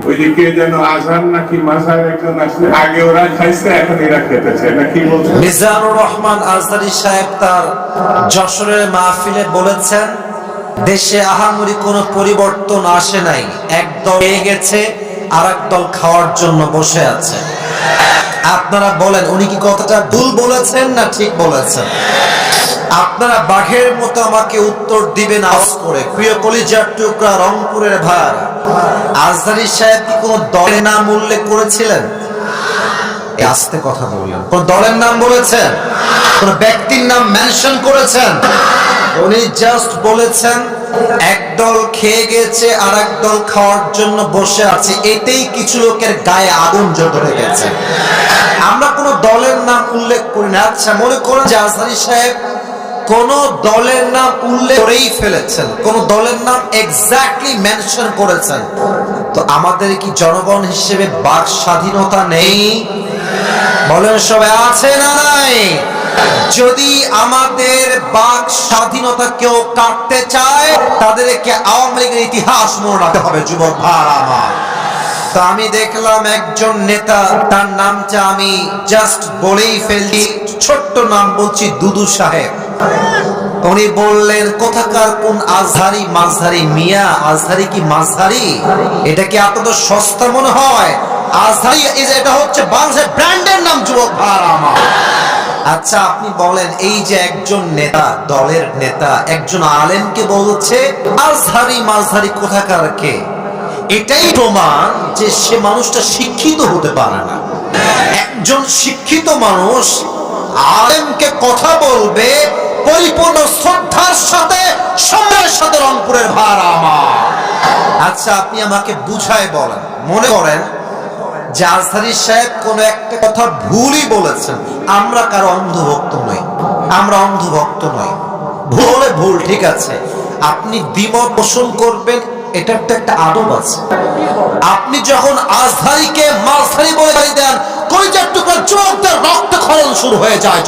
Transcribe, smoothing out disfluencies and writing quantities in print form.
ওইদিকে যেন আজহার নাকি মাজার একজন আসলে আগে ওরা খাইছে এখন এরা খেতেছে নাকি বলছে। মিজানুর রহমান আজহারী সাহেব তার যশোরের মাহফিলে বলেছেন, দেশে আহামরি কোনো পরিবর্তন আসে নাই, একদল পেয়ে গেছে আর একদল খাওয়ার জন্য বসে আছে। আপনারা বলেন উনি কি কথাটা ভুল বলেছেন না ঠিক বলেছেন? আপনারা বাঘের মতো আমাকে উত্তর দিবেন আওয়াজ করে। প্রিয় কলিজার টুকরা রংপুরের ভাই, আজহারী সাহেব কি কোন দলের নাম উল্লেখ করেছিলেন? আস্তে কথা বললেন। কোন দলের নাম বলেছেন? কোন ব্যক্তির নাম মেনশন করেছেন? উনি জাস্ট বলেছেন একদল খেয়ে গেছে আর একদল খাওয়ার জন্য বসে আছে, এতেই কিছু লোকের গায়ে আগুন জ্বলে গেছে। আমরা কোন দলের নাম উল্লেখ করি না। আচ্ছা, মনে করেন যে আজহারী সাহেব কোন দলের নাম উল্লেখ করেই ফেলেছেন, কোন দলের নাম এক্স্যাক্টলি মেনশন করেছেন, তো আমাদের কি জনগণ হিসেবে বাক স্বাধীনতা নেই? বলেন সবাই, আছে না নাই? যদি আমাদের বাক স্বাধীনতা কেউ কাটতে চায়, তাদেরকে আওয়ামী লীগের ইতিহাস মনে রাখতে হবে। যুবক ভাই আমার, তো আমি দেখলাম একজন নেতা, তার নামটা আমি জাস্ট বলেই ফেলছি, ছোট্ট নাম বলছি, দুদু সাহেব। উনি বললেন কোথাকার কোন আজহারি মাঝহারি মিয়া, আজহারি কি মাঝহারি? এটা কি আপনাদের সস্তা মনে হয়? আজহারি এটা হচ্ছে বাংলাদেশের ব্র্যান্ডের নাম। যুবক ভাই আমার, আচ্ছা আপনি বলেন, এই যে একজন নেতা, দলের নেতা একজন আলেমকে বলছে আজহারি মাঝহারি কোথাকার কে, এটাই প্রমাণ যে সে মানুষটা শিক্ষিত হতে পারে না। একজন শিক্ষিত মানুষ আলেমকে কথা বলবে পরিপূর্ণ শ্রদ্ধার সাথে, সম্মানের সাথে। রংপুরের ভাই আমার, আচ্ছা আপনি আমাকে বুঝায় বলেন, মনে করেন যে আজহারী সাহেব কোন একটা কথা ভুলই বলেছেন, আমরা কারো অন্ধভক্ত নই, আমরা অন্ধভক্ত নই, ভুল ভুল ঠিক আছে, আপনি দ্বিমত পোষণ করবেন, এটার তো একটা আদব আছে। আপনি যখন আজহারীকে মাঝহারি বলে দেন, কলিজার টুকরা চোখ দিয়ে রক্তক্ষরণ শুরু হয়ে যায়।